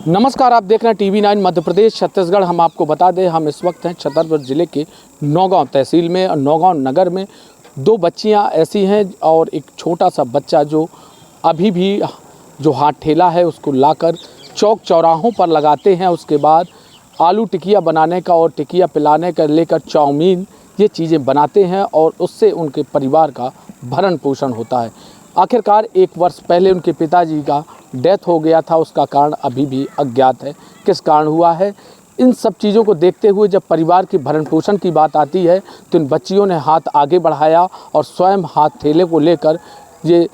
नमस्कार, आप देख रहे हैं TV9 मध्य प्रदेश छत्तीसगढ़। हम आपको बता दें, हम इस वक्त हैं छतरपुर ज़िले के नौगांव तहसील में और नौगांव नगर में। दो बच्चियां ऐसी हैं और एक छोटा सा बच्चा जो अभी भी जो हाथ ठेला है उसको लाकर चौक चौराहों पर लगाते हैं। उसके बाद आलू टिकिया बनाने का और टिकिया पिलाने का लेकर चाउमीन ये चीज़ें बनाते हैं और उससे उनके परिवार का भरण पोषण होता है। आखिरकार 1 वर्ष पहले उनके पिताजी का डेथ हो गया था, उसका कारण अभी भी अज्ञात है। किस कारण हुआ है, इन सब चीज़ों को देखते हुए जब परिवार की भरण पोषण की बात आती है तो इन बच्चियों ने हाथ आगे बढ़ाया और स्वयं हाथ ठेले को लेकर ये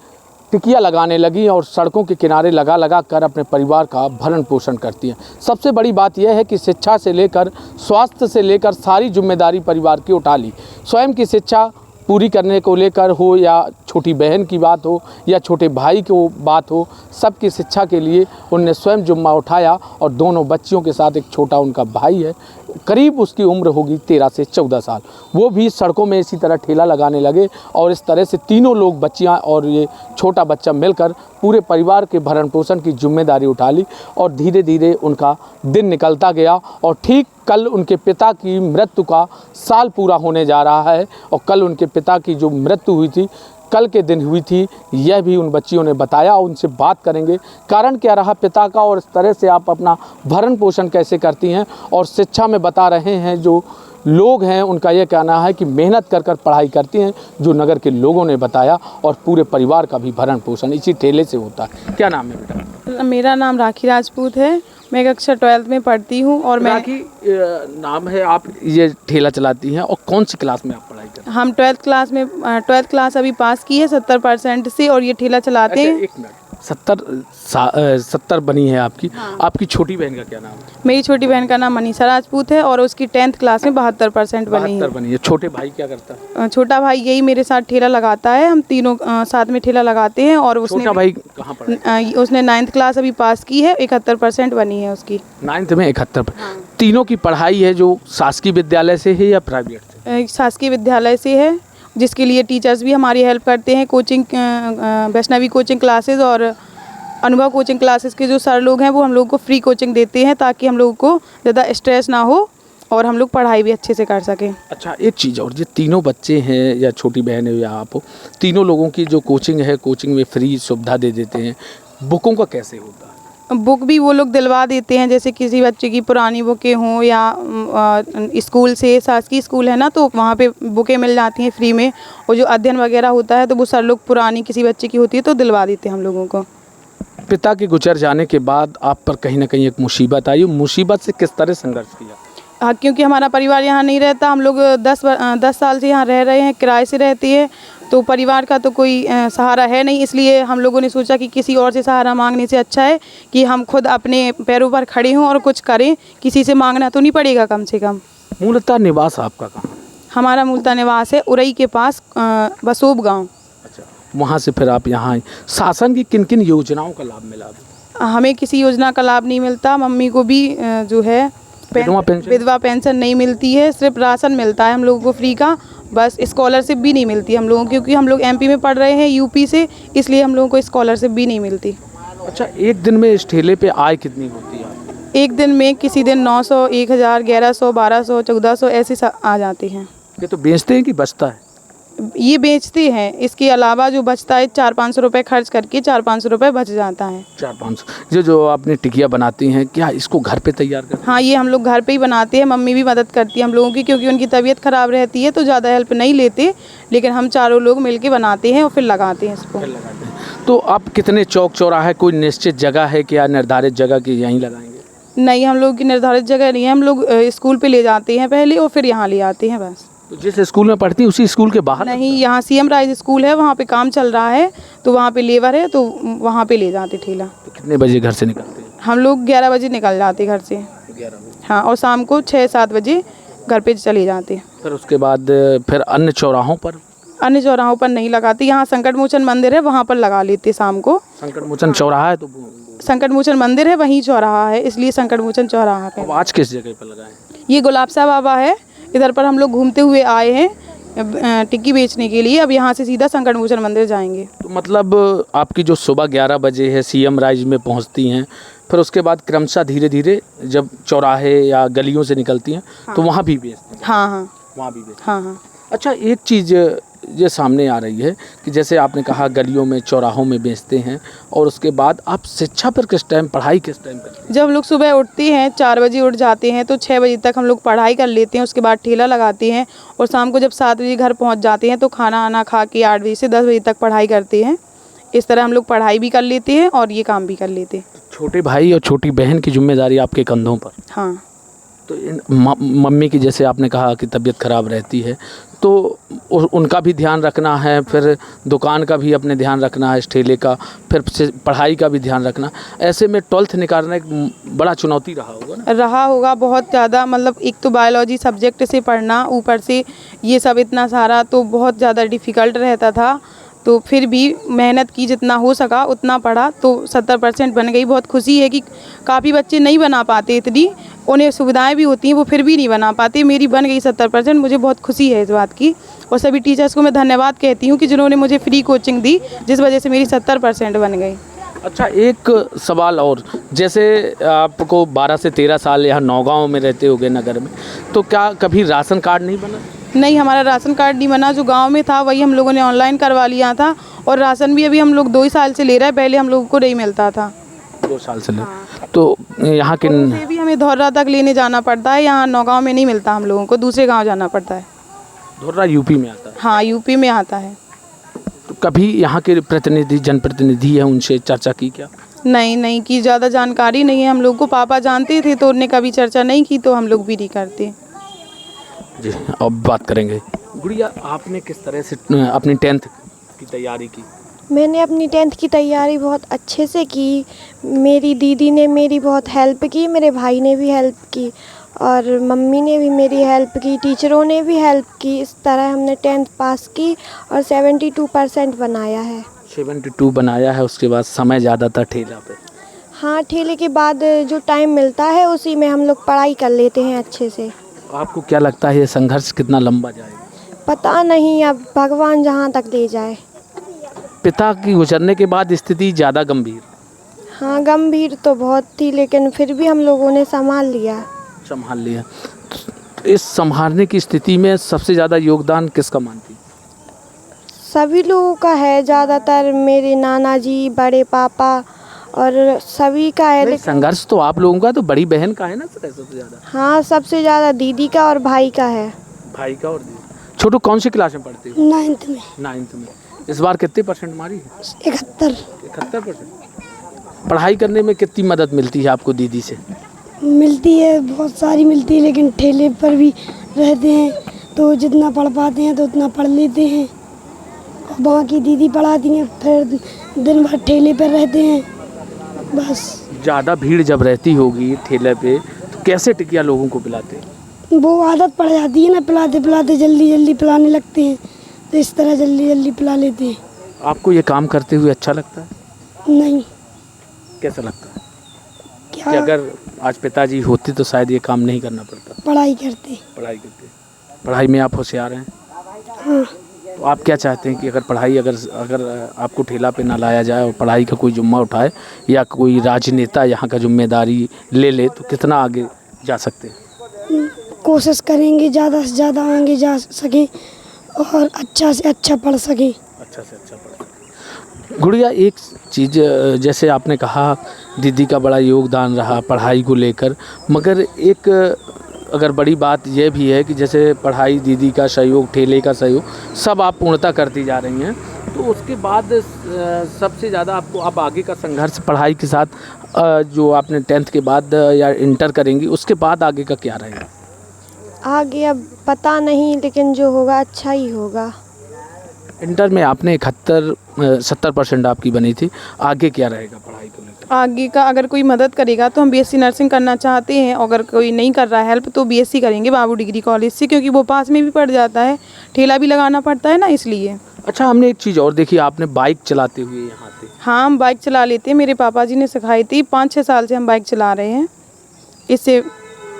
टिकिया लगाने लगी और सड़कों के किनारे लगा कर अपने परिवार का भरण पोषण करती हैं। सबसे बड़ी बात यह है कि शिक्षा से लेकर स्वास्थ्य से लेकर सारी जिम्मेदारी परिवार की उठा ली। स्वयं की शिक्षा पूरी करने को लेकर हो या छोटी बहन की बात हो या छोटे भाई की बात हो, सबकी शिक्षा के लिए उनने स्वयं जिम्मा उठाया। और दोनों बच्चियों के साथ एक छोटा उनका भाई है, करीब उसकी उम्र होगी 13 से 14 साल, वो भी सड़कों में इसी तरह ठेला लगाने लगे। और इस तरह से तीनों लोग, बच्चियां और ये छोटा बच्चा मिलकर पूरे परिवार के भरण पोषण की जिम्मेदारी उठा ली। और धीरे धीरे उनका दिन निकलता गया और ठीक कल उनके पिता की मृत्यु का साल पूरा होने जा रहा है। और कल उनके पिता की जो मृत्यु हुई थी, कल के दिन हुई थी, यह भी उन बच्चियों ने बताया। उनसे बात करेंगे, कारण क्या रहा पिता का और इस तरह से आप अपना भरण पोषण कैसे करती हैं। और शिक्षा में बता रहे हैं जो लोग हैं, उनका यह कहना है कि मेहनत कर पढ़ाई करती हैं, जो नगर के लोगों ने बताया। और पूरे परिवार का भी भरण पोषण इसी ठेले से होता है। क्या नाम है बेटा? मेरा नाम राखी राजपूत है। मैं कक्षा 12th में पढ़ती हूँ। और मैं राखी नाम है, आप ये ठेला चलाती हैं और कौन सी क्लास में आप पढ़ाई करते हैं? हम 12th क्लास अभी पास की है 70% से, और ये ठेला चलाते हैं। 1 मिनट, 70 बनी है आपकी। हाँ। आपकी छोटी बहन का क्या नाम है? मेरी छोटी बहन का नाम मनीषा राजपूत है और उसकी 10th क्लास में 72% बनी 72 बनी है। छोटे भाई क्या करता है? छोटा भाई यही मेरे साथ ठेला लगाता है। हम तीनों साथ में ठेला लगाते हैं। और छोटा भाई कहाँ पढ़ा है? उसने 9th क्लास अभी पास की है, 71% बनी है उसकी। 9th में 71। तीनों की पढ़ाई है जो शासकीय विद्यालय से है या प्राइवेट से? शासकीय विद्यालय से है, जिसके लिए टीचर्स भी हमारी हेल्प करते हैं। कोचिंग, वैष्णवी कोचिंग क्लासेस और अनुभव कोचिंग क्लासेस के जो सर लोग हैं वो हम लोग को फ्री कोचिंग देते हैं, ताकि हम लोगों को ज़्यादा स्ट्रेस ना हो और हम लोग पढ़ाई भी अच्छे से कर सकें। अच्छा, एक चीज़ और, ये तीनों बच्चे हैं या छोटी बहन है या आप हो, तीनों लोगों की जो कोचिंग है, कोचिंग में फ्री सुविधा दे देते हैं। बुकों का कैसे होता है? बुक भी वो लोग दिलवा देते हैं, जैसे किसी बच्चे की पुरानी बुकें हों या स्कूल से, शासकीय स्कूल है ना, तो वहाँ पे बुकें मिल जाती हैं फ्री में। और जो अध्ययन वगैरह होता है तो वो सर लोग पुरानी किसी बच्चे की होती है तो दिलवा देते हैं हम लोगों को। पिता के गुजर जाने के बाद आप पर कहीं ना कहीं एक मुसीबत आई, मुसीबत से किस तरह संघर्ष किया? हाँ, क्योंकि हमारा परिवार यहाँ नहीं रहता। हम लोग 10 साल से यहाँ रह रहे हैं, किराए से रहती है, तो परिवार का तो कोई सहारा है नहीं। इसलिए हम लोगों ने सोचा कि किसी और से सहारा मांगने से अच्छा है कि हम खुद अपने पैरों पर खड़े हों और कुछ करें। किसी से मांगना तो नहीं पड़ेगा कम से कम। मूलतः निवास आपका कहाँ? हमारा मूलतः निवास है उरई के पास, बसोब गाँव। अच्छा, वहाँ से फिर आप यहाँ आए। शासन की किन किन योजनाओं का लाभ मिला? हमें किसी योजना का लाभ नहीं मिलता। मम्मी को भी जो है विधवा पेंशन नहीं मिलती है, सिर्फ राशन मिलता है हम लोगों को फ्री का। बस स्कॉलरशिप भी नहीं मिलती हम लोगों को, क्योंकि हम लोग MP में पढ़ रहे हैं, UP से, इसलिए हम लोगों को स्कॉलरशिप भी नहीं मिलती। अच्छा, एक दिन में इस ठेले पे आय कितनी होती है? एक दिन में किसी दिन 900, 1000, 1100, 1200, 1400 ऐसे आ जाते हैं। ये तो बेचते हैं कि बचता है? ये बेचते हैं, इसके अलावा जो बचता है 400-500 रुपये खर्च करके 400-500 रुपये बच जाता है। 400-500। जो आपने टिकिया बनाती हैं, क्या इसको घर पे तैयार करते हैं? हाँ, ये हम लोग घर पे ही बनाते हैं। मम्मी भी मदद करती है हम लोगों की, क्योंकि उनकी तबीयत ख़राब रहती है तो ज़्यादा हेल्प नहीं लेते, लेकिन हम चारों लोग मिलके बनाते हैं और फिर लगाते हैं इसको। तो आप कितने चौक चौराहे, कोई निश्चित जगह है क्या, निर्धारित जगह की यहीं लगाएंगे? नहीं, हम लोग की निर्धारित जगह नहीं है। हम लोग स्कूल पे ले जाते हैं पहले और फिर यहाँ ले आते हैं बस। तो जिस स्कूल में पढ़ती हैं उसी स्कूल के बाहर? नहीं, यहाँ CM राइज स्कूल है, वहाँ पे काम चल रहा है तो वहाँ पे लेबर है, तो वहाँ पे ले जाते ठेला। तो कितने बजे घर से निकलते हैं? हम लोग 11 बजे निकल जाते घर से। 11 बजे? हाँ, और शाम को 6-7 बजे घर पे चले जाते। फिर उसके बाद फिर अन्य चौराहों पर? अन्य चौराहों पर नहीं लगाते। यहाँ संकट मोचन मंदिर है, वहाँ पर लगा लेते शाम को। संकट मोचन चौराहा है तो? संकट मोचन मंदिर है, वहीं चौराहा है, इसलिए संकट मोचन चौराहा पे। आज किस जगह पर लगाए? ये गुलाब शाह बाबा है, इधर पर हम लोग घूमते हुए आए हैं टिक्की बेचने के लिए। अब यहाँ से सीधा संकट मोचन मंदिर जाएंगे। तो मतलब आपकी जो सुबह 11 बजे है CM राइज में पहुँचती हैं, फिर उसके बाद क्रमशः धीरे धीरे जब चौराहे या गलियों से निकलती हैं तो वहाँ भी बेचते हैं। हाँ हाँ वहाँ भी बेचते हैं। हाँ हाँ। अच्छा, एक चीज़ ये सामने आ रही है कि जैसे आपने कहा गलियों में चौराहों में बेचते हैं, और उसके बाद आप शिक्षा पर किस टाइम, पढ़ाई किस टाइम करते हैं? जब हम लोग सुबह उठते हैं 4 बजे उठ जाते हैं तो 6 बजे तक हम लोग पढ़ाई कर लेते हैं, उसके बाद ठेला लगाते हैं और शाम को जब 7 बजे घर पहुंच जाते हैं तो खाना आना खा के 8 बजे से 10 बजे तक पढ़ाई करते हैं। इस तरह हम लोग पढ़ाई भी कर लेते हैं और ये काम भी कर लेते हैं। छोटे भाई और छोटी बहन की जिम्मेदारी आपके कंधों पर। हाँ। तो मम्मी की, जैसे आपने कहा कि तबीयत ख़राब रहती है, तो उनका भी ध्यान रखना है, फिर दुकान का भी अपने ध्यान रखना है, इस ठेले का, फिर से पढ़ाई का भी ध्यान रखना। ऐसे में 12th निकालना एक बड़ा चुनौती रहा होगा ना? रहा होगा बहुत ज़्यादा, मतलब एक तो बायोलॉजी सब्जेक्ट से पढ़ना, ऊपर से ये सब इतना सारा, तो बहुत ज़्यादा डिफ़िकल्ट रहता था। तो फिर भी मेहनत की, जितना हो सका उतना पढ़ा, तो 70% बन गई। बहुत खुशी है कि काफ़ी बच्चे नहीं बना पाते इतनी, उन्हें सुविधाएं भी होती हैं, वो फिर भी नहीं बना पाते। मेरी बन गई 70%, मुझे बहुत खुशी है इस बात की। और सभी टीचर्स को मैं धन्यवाद कहती हूँ कि जिन्होंने मुझे फ्री कोचिंग दी, जिस वजह से मेरी 70% बन गई। अच्छा, एक सवाल और, जैसे आपको 12 से 13 साल यहाँ नौगांव में रहते होगे नगर में, तो क्या कभी राशन कार्ड नहीं बना? नहीं, हमारा राशन कार्ड नहीं बना। जो गांव में था वही हम लोगों ने ऑनलाइन करवा लिया था, और राशन भी अभी हम लोग 2 ही साल से ले रहे हैं, पहले हम लोगों को नहीं मिलता था। 2 साल से ले। तो यहाँ के उसे भी हमें धौर्रा तक लेने जाना पड़ता है, यहाँ नौगांव में नहीं मिलता हम लोगों को, दूसरे गांव जाना पड़ता है। धौर्रा यूपी में आता है? हाँ, यूपी में आता है। तो कभी यहाँ के प्रतिनिधि, जनप्रतिनिधि हैं, उनसे चर्चा की क्या? नहीं की, ज़्यादा जानकारी नहीं है हम लोग को। पापा जानते थे तो उन्होंने कभी चर्चा नहीं की, तो हम लोग भी नहीं करते। जी, अब बात करेंगे। गुड़िया, आपने किस तरह से अपनी 10th की तैयारी की? मैंने अपनी 10th की तैयारी बहुत अच्छे से की। मेरी दीदी ने मेरी बहुत हेल्प की, मेरे भाई ने भी हेल्प की, और मम्मी ने भी मेरी हेल्प की, टीचरों ने भी हेल्प की। इस तरह हमने 10th पास की और 72% बनाया है। 72 बनाया है। उसके बाद समय ज़्यादा था ठेला पे? हाँ, ठेले के बाद जो टाइम मिलता है उसी में हम लोग पढ़ाई कर लेते हैं अच्छे से। आपको क्या लगता है ये संघर्ष कितना लंबा जाएगा? पता नहीं, अब भगवान जहाँ तक ले जाए। पिता की गुजरने के बाद स्थिति ज़्यादा गंभीर? हाँ, गंभीर तो बहुत थी, लेकिन फिर भी हम लोगों ने संभाल लिया। तो इस संभालने की स्थिति में सबसे ज़्यादा योगदान किसका मानती? सभी लोगों का है, ज़्यादातर मेरे नाना जी, बड़े पापा और सभी का है। संघर्ष तो आप लोगों का, तो बड़ी बहन का है ना सबसे ज़्यादा? हाँ, सबसे ज़्यादा दीदी का और भाई का है। भाई का और दीदी। छोटू कौन सी क्लास में पढ़ती हो? 9th में। 9th में। इस बार कितने % मारी है? 71%। पढ़ाई करने में कितनी मदद मिलती है आपको दीदी से? मिलती है, बहुत सारी मिलती है, लेकिन ठेले पर भी रहते हैं तो जितना पढ़ पाते हैं तो उतना पढ़ लेते हैं। और बाकी दीदी पढ़ाती हैं, फिर दिन भर ठेले पर रहते हैं बस। ज़्यादा भीड़ जब रहती होगी ठेले पे, तो कैसे टिकिया लोगों को पिलाते? वो आदत पड़ जाती है ना, पिलाते पिलाते जल्दी जल्दी पिलाने लगते हैं, तो इस तरह जल्दी जल्दी पिला लेते हैं। आपको ये काम करते हुए अच्छा लगता है? नहीं। कैसा लगता है? क्या? कि अगर आज पिताजी होते तो शायद ये काम नहीं करना पड़ता। पढ़ाई करते। पढ़ाई में आप होशियार हैं? हाँ। तो आप क्या चाहते हैं कि अगर पढ़ाई, अगर आपको ठेला पे ना लाया जाए और पढ़ाई का कोई जिम्मा उठाए, या कोई राजनेता यहाँ का जिम्मेदारी ले ले, तो कितना आगे जा सकते हैं? कोशिश करेंगे ज़्यादा से ज़्यादा आगे जा सके और अच्छा से अच्छा पढ़ सके। अच्छा से अच्छा पढ़ सके। गुड़िया, एक चीज़, जैसे आपने कहा दीदी का बड़ा योगदान रहा पढ़ाई को लेकर, मगर एक अगर बड़ी बात यह भी है कि जैसे पढ़ाई, दीदी का सहयोग, ठेले का सहयोग, सब आप पूर्णता करती जा रही हैं, तो उसके बाद सबसे ज़्यादा आपको अब आगे का संघर्ष पढ़ाई के साथ, जो आपने 10th के बाद या इंटर करेंगी, उसके बाद आगे का क्या रहेगा? आगे अब पता नहीं, लेकिन जो होगा अच्छा ही होगा। इंटर में आपने 70% आपकी बनी थी, आगे क्या रहेगा पढ़ाई को लेकर? आगे का अगर कोई मदद करेगा तो हम बीएससी नर्सिंग करना चाहते हैं, अगर कोई नहीं कर रहा है हेल्प तो बीएससी करेंगे बाबू डिग्री कॉलेज से, क्योंकि वो पास में भी पड़ जाता है, ठेला भी लगाना पड़ता है ना, इसलिए। अच्छा, हमने एक चीज़ और देखी, आपने बाइक चलाते हुए यहाँ थे। हाँ, हम बाइक चला लेते हैं, मेरे पापा जी ने सिखाई थी, 5-6 साल से हम बाइक चला रहे हैं। इससे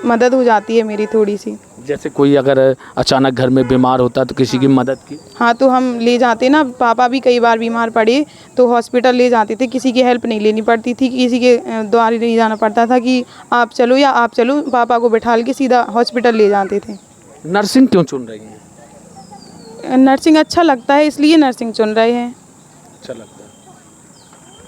मदद हो जाती है मेरी थोड़ी सी। जैसे कोई अगर अचानक घर में बीमार होता तो किसी की मदद की? हाँ, तो हम ले जाते ना, पापा भी कई बार बीमार पड़े तो हॉस्पिटल ले जाते थे, किसी की हेल्प नहीं लेनी पड़ती थी, किसी के द्वार नहीं जाना पड़ता था कि आप चलो या आप चलो, पापा को बैठाल के सीधा हॉस्पिटल ले जाते थे। नर्सिंग क्यों चुन रही हैं? नर्सिंग अच्छा लगता है इसलिए नर्सिंग चुन रहे हैं। अच्छा लगता है।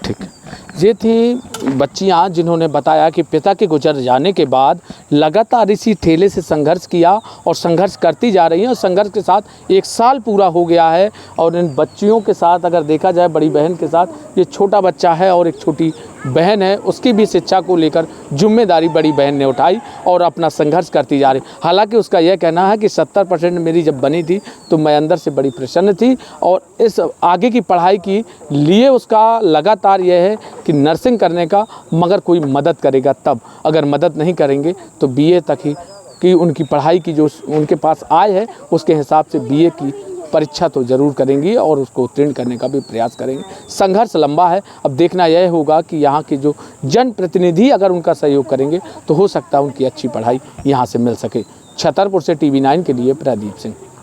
ठीक है, ये थी बच्चियां जिन्होंने बताया कि पिता के गुजर जाने के बाद लगातार इसी ठेले से संघर्ष किया और संघर्ष करती जा रही हैं और संघर्ष के साथ 1 साल पूरा हो गया है। और इन बच्चियों के साथ अगर देखा जाए, बड़ी बहन के साथ ये छोटा बच्चा है और एक छोटी बहन है, उसकी भी शिक्षा को लेकर जिम्मेदारी बड़ी बहन ने उठाई और अपना संघर्ष करती जा रही। हालांकि उसका यह कहना है कि 70% मेरी जब बनी थी तो मैं अंदर से बड़ी प्रसन्न थी और इस आगे की पढ़ाई के लिए उसका लगातार यह है कि नर्सिंग करने का, मगर कोई मदद करेगा तब, अगर मदद नहीं करेंगे तो बीए तक ही कि उनकी पढ़ाई की जो उनके पास आय है उसके हिसाब से बीए की परीक्षा तो ज़रूर करेंगी और उसको उत्तीर्ण करने का भी प्रयास करेंगे। संघर्ष लंबा है, अब देखना यह होगा कि यहाँ के जो जनप्रतिनिधि अगर उनका सहयोग करेंगे तो हो सकता है उनकी अच्छी पढ़ाई यहाँ से मिल सके। छतरपुर से TV9 के लिए प्रदीप सिंह।